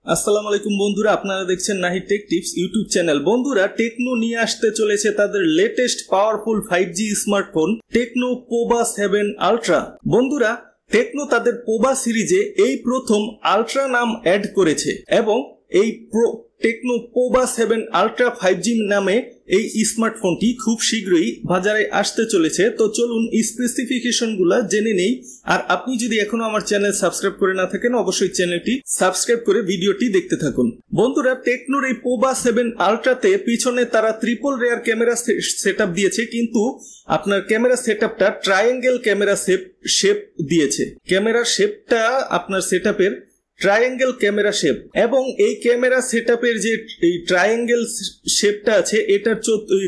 আসসালামু আলাইকুম বন্ধুরা, আপনারা দেখছেন Nahid tech tips YouTube channel. বন্ধুরা, টেকনো নিয়ে আসতে চলেছে তাদের latest powerful 5G smartphone Tecno Pova 7 ultra. বন্ধুরা, টেকনো তাদের পোবা সিরিজে এই প্রথম আলট্রা নাম অ্যাড করেছে এবং এই টেকনো পোবা 7 আলট্রা 5G নামে এই স্মার্টফোনটি খুব শীঘ্রই বাজারে আসতে চলেছে। তো চলুন স্পেসিফিকেশনগুলো জেনে নেই। আর আপনি যদি এখনো আমার চ্যানেল সাবস্ক্রাইব করে না থাকেন, অবশ্যই চ্যানেলটি সাবস্ক্রাইব করে ভিডিওটি দেখতে থাকুন। বন্ধুরা, টেকনোর এই পোবা 7 আলট্রাতে পিছনে তারা ট্রিপল রেয়ার ক্যামেরা সেটআপ দিয়েছে, কিন্তু আপনার ক্যামেরা সেটআপটা ট্রায়াঙ্গেল ক্যামেরা শেপ দিয়েছে। ক্যামেরার শেপটা আপনার সেটআপের ট্রায়াঙ্গেল ক্যামেরা শেপ, এবং এই ক্যামেরা সেটআপের যে এই ট্রায়াঙ্গেল শেপটা আছে এটার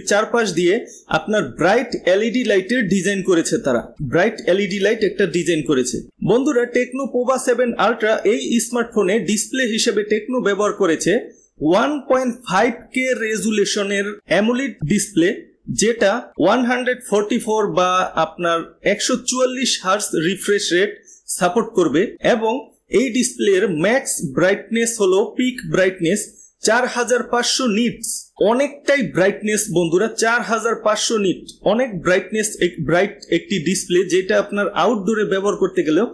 চারপাশ দিয়ে আপনার ব্রাইট এলইডি লাইটের ডিজাইন করেছে। তারা ব্রাইট এলইডি লাইট একটা ডিজাইন করেছে। বন্ধুরা, টেকনো পোবা 7 আলট্রা এই স্মার্টফোনে ডিসপ্লে হিসেবে টেকনো ব্যবহার করেছে 1.5K রেজুলেশনের অ্যামোলেড ডিসপ্লে, যেটা 144 বা আপনার 144 হার্টজ রিফ্রেশ রেট সাপোর্ট করবে, এবং এই ডিসপ্লের ম্যাক্স ব্রাইটনেস হলো পিক ব্রাইটনেস 4500 নিটস। অনেকটাই ব্রাইটনেস বন্ধুরা, 4500 নিট অনেক ব্রাইটনেস, ব্রাইট একটি ডিসপ্লে, যেটা আপনার আউটডোরে ব্যবহার করতে গেলেও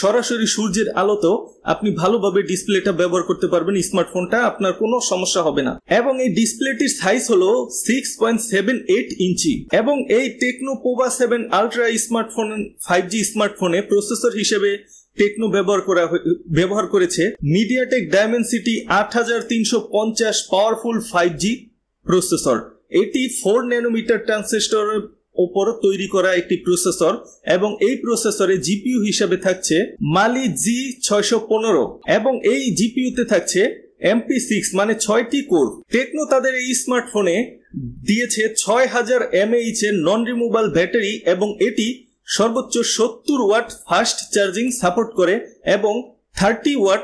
সরাসরি সূর্যের আলোতেও আপনি ভালোভাবে ডিসপ্লেটা ব্যবহার করতে পারবেন। স্মার্টফোনটা আপনার কোনো সমস্যা হবে না। এবং এই ডিসপ্লেটির সাইজ হলো 6.78 ইঞ্চি। এবং এই techno Pova 7 ultra smartphone 5G স্মার্টফোনে প্রসেসর হিসেবে টেকনো ব্যবহার করেছে MediaTek Dimensity 8350 powerful 5G processor. এটি 4 ন্যানোমিটার ট্রানজিস্টরের উপর তৈরি করা একটি প্রসেসর, এবং এই প্রসেসরে জিপিইউ হিসেবে থাকছে মালি G615, এবং এই জিপিইউতে থাকছে MP6 মানে 6টি কোর। টেকনো তাদের এই স্মার্টফোনে দিয়েছে 6000 mAh এর নন রিমুভাল ব্যাটারি, এবং এটি সর্বোচ্চ 70 ওয়াট ফাস্ট চার্জিং সাপোর্ট করে, এবং 30 ওয়াট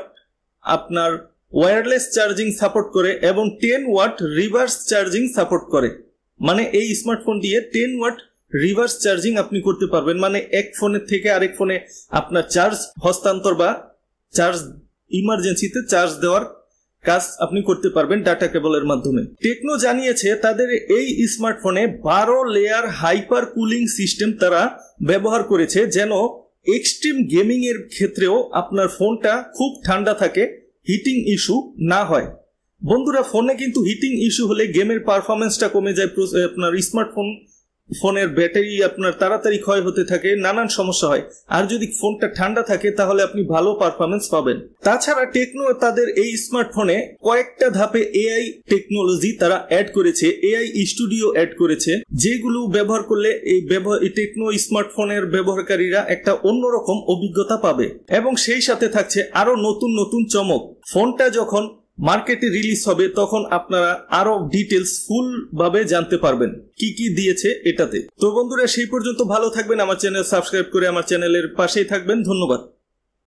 আপনার ওয়্যারলেস চার্জিং সাপোর্ট করে, এবং 10 ওয়াট রিভার্স চার্জিং সাপোর্ট করে। মানে এই স্মার্টফোন দিয়ে 10 ওয়াট রিভার্স চার্জিং আপনি করতে পারবেন, মানে এক ফোনের থেকে আরেক ফোনে আপনার চার্জ হস্তান্তর বা চার্জ ইমার্জেন্সিতে চার্জ দেওয়ার কাজ আপনি করতে পারবেন ডাটা কেবলের মাধ্যমে। টেকনো জানিয়েছে তাদের এই স্মার্টফোনে 12 লেয়ার হাইপার কুলিং সিস্টেম তারা ব্যবহার করেছে, যেন এক্সট্রিম গেমিং এর ক্ষেত্রেও আপনার ফোনটা খুব ঠান্ডা থাকে, হিটিং ইস্যু না হয়। বন্ধুরা, ফোনে কিন্তু হিটিং ইস্যু হলে গেমের পারফরমেন্সটা কমে যায়, আপনার ফোনের ব্যাটারি আপনার তাড়াতাড়ি ক্ষয় হতে থাকে, নানান সমস্যা হয়। আর যদি ফোনটা ঠান্ডা থাকে তাহলে আপনি ভালো পারফরমেন্স পাবেন। তাছাড়া টেকনো তাদের এই স্মার্টফোনে কয়েকটা ধাপে এআই টেকনোলজি তারা অ্যাড করেছে, এআই স্টুডিও অ্যাড করেছে, যেগুলো ব্যবহার করলে এই টেকনো স্মার্টফোনের ব্যবহারকারীরা একটা অন্যরকম অভিজ্ঞতা পাবে। এবং সেই সাথে থাকছে আরো নতুন নতুন চমক। ফোনটা যখন মার্কেটে রিলিজ হবে তখন আপনারা আরো ডিটেলস ফুল ভাবে জানতে পারবেন কি কি দিয়েছে এটাতে। তো বন্ধুরা, সেই পর্যন্ত ভালো থাকবেন, আমার চ্যানেল সাবস্ক্রাইব করে আমার চ্যানেলের পাশেই থাকবেন। ধন্যবাদ।